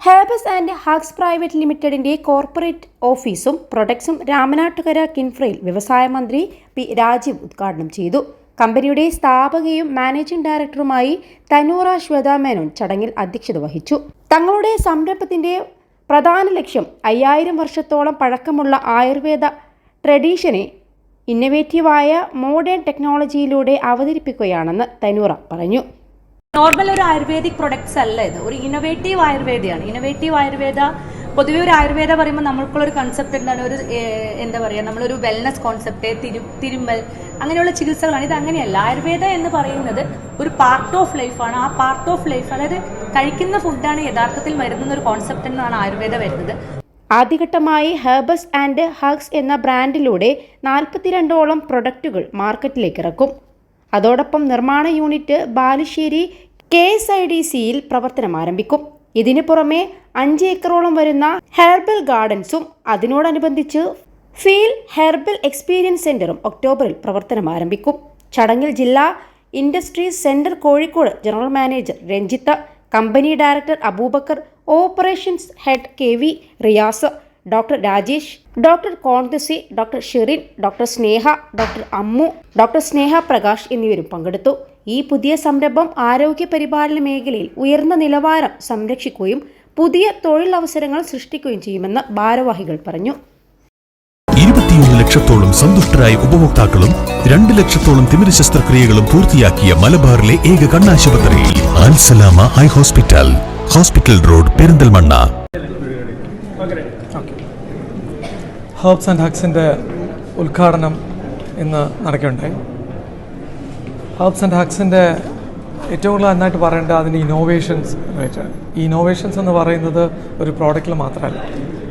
ഹേബസ് and hugs private ലിമിറ്റഡിന്റെ corporate ഓഫീസും പ്രൊഡക്ട്സും രാമനാട്ടുകര കിൻഫ്രയിൽ വ്യവസായ മന്ത്രി പി രാജീവ് ഉദ്ഘാടനം ചെയ്തു. കമ്പനിയുടെ സ്ഥാപകയും മാനേജിംഗ് ഡയറക്ടറുമായി തനൂറ ശ്വേത മേനോൻ ചടങ്ങിൽ അധ്യക്ഷത വഹിച്ചു. തങ്ങളുടെ സംരംഭത്തിന്റെ പ്രധാന ലക്ഷ്യം 5000 വർഷത്തോളം പഴക്കമുള്ള ആയുർവേദ ട്രഡീഷനെ ഇന്നവേറ്റീവായ മോഡേൺ ടെക്നോളജിയിലൂടെ അവതരിപ്പിക്കുകയാണെന്ന് തനൂറ പറഞ്ഞു. നോർമൽ ഒരു ആയുർവേദിക് പ്രൊഡക്ട്സ് അല്ല ഇത്, ഒരു ഇന്നോവേറ്റീവ് ആയുർവേദയാണ്. ഇന്നോവേറ്റീവ് ആയുർവേദ പൊതുവെ ഒരു ആയുർവേദ പറയുമ്പോൾ നമ്മൾക്കുള്ളൊരു കൺസെപ്റ്റ് എന്താണ്, ഒരു എന്താ പറയുക, നമ്മളൊരു വെൽനസ് കോൺസെപ്റ്റ്, തിരുമ്മൽ അങ്ങനെയുള്ള ചികിത്സകളാണ്. ഇത് അങ്ങനെയല്ല. ആയുർവേദ എന്ന് പറയുന്നത് ഒരു പാർട്ട് ഓഫ് ലൈഫാണ്. ആ പാർട്ട് ഓഫ് ലൈഫ്, അതായത് കഴിക്കുന്ന ഫുഡാണ് യഥാർത്ഥത്തിൽ മരുന്നെന്നൊരു കോൺസെപ്റ്റ് എന്നാണ് ആയുർവേദ വരുന്നത്. ആദ്യഘട്ടമായി ഹേബസ് ആൻഡ് ഹഗ്സ് എന്ന ബ്രാൻഡിലൂടെ 42ഓളം പ്രൊഡക്റ്റുകൾ മാർക്കറ്റിലേക്ക് ഇറക്കും. അതോടൊപ്പം നിർമ്മാണ യൂണിറ്റ് ബാലുശ്ശേരി KSIDCയിൽ പ്രവർത്തനം ആരംഭിക്കും. ഇതിനു പുറമെ 5 ഏക്കറോളം വരുന്ന ഹെർബൽ ഗാർഡൻസും അതിനോടനുബന്ധിച്ച് ഫീൽ ഹെർബൽ എക്സ്പീരിയൻസ് സെന്ററും ഒക്ടോബറിൽ പ്രവർത്തനം ആരംഭിക്കും. ചടങ്ങിൽ ജില്ലാ industries centre Kozhikode general manager Ranjith, company director Abubakar, operations head KV Riyas, doctor Rajesh, doctor കോൺതസി, doctor Sherin, doctor Sneha, doctor Ammu, doctor Sneha Prakash എന്നിവരും പങ്കെടുത്തു. ഈ പുതിയ സംരംഭം ആരോഗ്യ പരിപാലന മേഖലയിൽ ഉയർന്ന നിലവാരം സംരക്ഷിക്കുകയും പുതിയ തൊഴിലവസരങ്ങൾ സൃഷ്ടിക്കുകയും ചെയ്യുമെന്ന് ഭാരവാഹികൾ പറഞ്ഞു. 21 ലക്ഷത്തോളം സന്തുഷ്ടരായ ഉപഭോക്താക്കളും 2 ലക്ഷത്തോളം തിമിര ശസ്ത്രക്രിയകളും പൂർത്തിയാക്കിയ മലബാറിലെ ഏക കണ്ണാശുപത്രി Alsalama eye hospital, hospital road, Perinthalmanna. Herbs and ഹഗ്സിൻ്റെ ഉദ്ഘാടനം ഇന്ന് നടക്കുകയുണ്ടായി. ഹെർബ്സ് ആൻഡ് ഹഗ്സിൻ്റെ ഏറ്റവും കൂടുതൽ നന്നായിട്ട് പറയേണ്ടത് അതിൻ്റെ ഇന്നോവേഷൻസ് ആയിട്ടാണ്. ഈ ഇന്നോവേഷൻസ് എന്ന് പറയുന്നത് ഒരു പ്രോഡക്റ്റിൽ മാത്രമല്ല,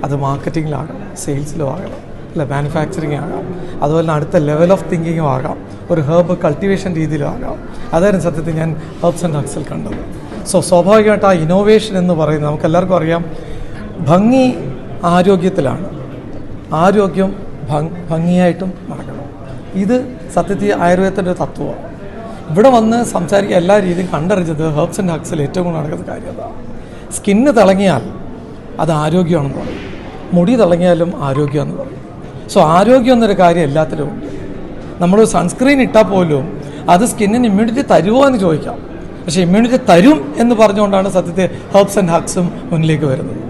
അത് മാർക്കറ്റിങ്ങിലാകാം, സെയിൽസിലും ആകാം, അല്ല മാനുഫാക്ചറിങ് ആകാം, അതുപോലെ തന്നെ അടുത്ത ലെവൽ ഓഫ് തിങ്കിങ്ങും ആകാം, ഒരു ഹെർബ് കൾട്ടിവേഷൻ രീതിയിലും ആകാം. അതായിരുന്നു സത്യത്തിൽ ഞാൻ ഹെർബ്സ് ആൻഡ് ഹഗ്സിൽ കണ്ടത്. സ്വാഭാവികമായിട്ട് ആ ഇന്നോവേഷൻ എന്ന് പറയുന്നത് നമുക്കെല്ലാവർക്കും അറിയാം, ഭംഗി ആരോഗ്യത്തിലാണ്. ആരോഗ്യം ഭംഗിയായിട്ടും നടക്കണം. ഇത് സത്യത്തിൽ ആയുർവേദത്തിൻ്റെ ഒരു തത്വമാണ്. ഇവിടെ വന്ന് സംസാരിക്കുക എല്ലാ രീതിയും കണ്ടറിഞ്ഞത് ഹെർബ്സ് ആൻഡ് ഹഗ്സിൽ ഏറ്റവും കൂടുതൽ നടക്കുന്ന കാര്യം അതാണ്. സ്കിന്ന് തിളങ്ങിയാൽ അത് ആരോഗ്യമാണെന്ന് പറയും, മുടി തിളങ്ങിയാലും ആരോഗ്യമെന്ന് പറയും. ആരോഗ്യം എന്നൊരു കാര്യം എല്ലാത്തിലും ഉണ്ട്. നമ്മൾ സൺസ്ക്രീൻ ഇട്ടാൽ പോലും അത് സ്കിന്നിന് ഇമ്മ്യൂണിറ്റി തരുമോ എന്ന് ചോദിക്കാം. പക്ഷേ ഇമ്മ്യൂണിറ്റി തരും എന്ന് പറഞ്ഞുകൊണ്ടാണ് സത്യത്തിൽ ഹെർബ്സ് ആൻഡ് ഹഗ്സും മുന്നിലേക്ക് വരുന്നത്.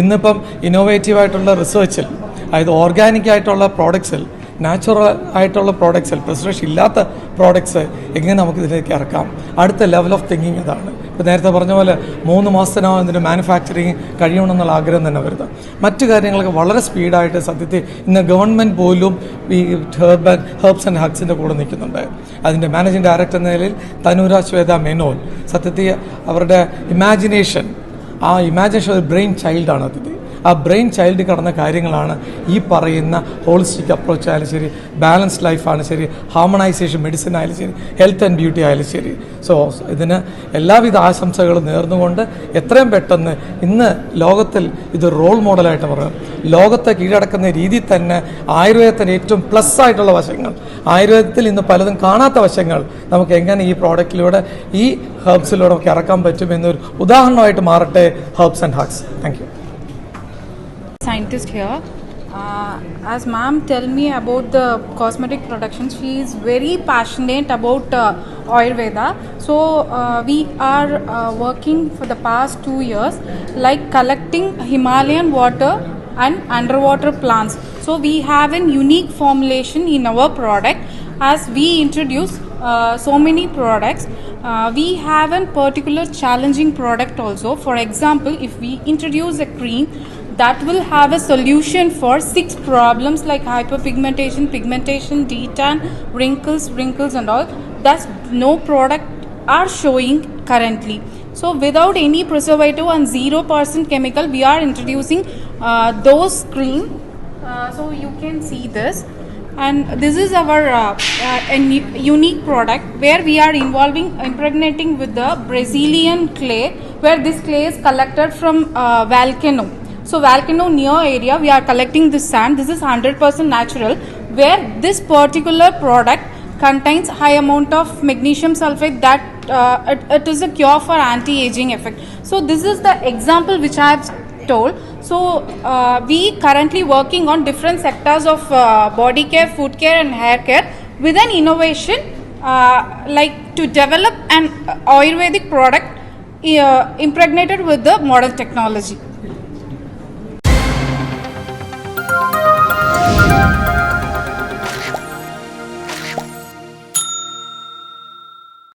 ഇന്നിപ്പം ഇന്നോവേറ്റീവായിട്ടുള്ള റിസർച്ചിൽ, അതായത് ഓർഗാനിക് ആയിട്ടുള്ള പ്രോഡക്ട്സിൽ, നാച്ചുറൽ ആയിട്ടുള്ള പ്രോഡക്ട്സിൽ, പ്രിസർവേഷൻ ഇല്ലാത്ത പ്രോഡക്ട്സ് എങ്ങനെ നമുക്ക് ഇതിലേക്ക് ഇറക്കാം, അടുത്ത ലെവൽ ഓഫ് തിങ്കിങ് അതാണ്. ഇപ്പോൾ നേരത്തെ പറഞ്ഞ പോലെ 3 മാസത്തിനകം ഇതിൻ്റെ മാനുഫാക്ചറിങ് കഴിയണമെന്നുള്ള ആഗ്രഹം തന്നെ വരുന്നത്. മറ്റു കാര്യങ്ങളൊക്കെ വളരെ സ്പീഡായിട്ട് സത്യത്തിൽ ഇന്ന് ഗവൺമെൻറ് പോലും ഈ ഹെർബ്സ് ആൻഡ് ഹഗ്സിൻ്റെ കൂടെ നിൽക്കുന്നുണ്ട്. അതിൻ്റെ മാനേജിംഗ് ഡയറക്ടർ എന്ന നിലയിൽ തനൂര ശ്വേത മേനോൻ സത്യത്തിൽ അവരുടെ ഇമാജിനേഷൻ ഒരു ബ്രെയിൻ ചൈൽഡാണ്. അതിൻ്റെ ആ ബ്രെയിൻ ചൈൽഡ് കടന്ന കാര്യങ്ങളാണ് ഈ പറയുന്ന ഹോളിസ്റ്റിക് അപ്രോച്ച് ആയാലും ശരി, ബാലൻസ്ഡ് ലൈഫാണ് ശരി, ഹാർമണൈസേഷൻ മെഡിസിൻ ആയാലും ശരി, ഹെൽത്ത് ആൻഡ് ബ്യൂട്ടി ആയാലും ശരി. ഇതിന് എല്ലാവിധ ആശംസകളും നേർന്നുകൊണ്ട് എത്രയും പെട്ടെന്ന് ഇന്ന് ലോകത്തിൽ ഇത് റോൾ മോഡലായിട്ട് പറയാം. ലോകത്തെ കീഴടക്കുന്ന രീതിയിൽ തന്നെ ആയുർവേദത്തിൻ്റെ ഏറ്റവും പ്ലസ് ആയിട്ടുള്ള വശങ്ങൾ, ആയുർവേദത്തിൽ ഇന്ന് പലതും കാണാത്ത വശങ്ങൾ നമുക്ക് എങ്ങനെ ഈ പ്രോഡക്റ്റിലൂടെ, ഈ ഹെർബ്സിലൂടെ നമുക്ക് ഇറക്കാൻ പറ്റും എന്നൊരു ഉദാഹരണമായിട്ട് മാറട്ടെ herbs and hugs. Thank you. Scientist here. As ma'am tell me about the cosmetic production, she is very passionate about Ayurveda. So we are working for the past 2 years, like collecting Himalayan water and underwater plants. So we have a unique formulation in our product. As we introduce so many products, we have a particular challenging product also. For example, if we introduce a cream that will have a solution for 6 problems like hyperpigmentation, pigmentation, detan, wrinkles and all, that no product are showing currently. So without any preservative and 0% chemical, we are introducing those cream. So you can see this, and this is our unique product where we are impregnating with the Brazilian clay, where this clay is collected from volcano. So volcano near area, we are collecting this sand. This is 100% natural, where this particular product contains high amount of magnesium sulfate that it is a cure for anti-aging effect. So this is the example which I have told. So we currently working on different sectors of body care, food care and hair care with an innovation like to develop an Ayurvedic product impregnated with the modern technology.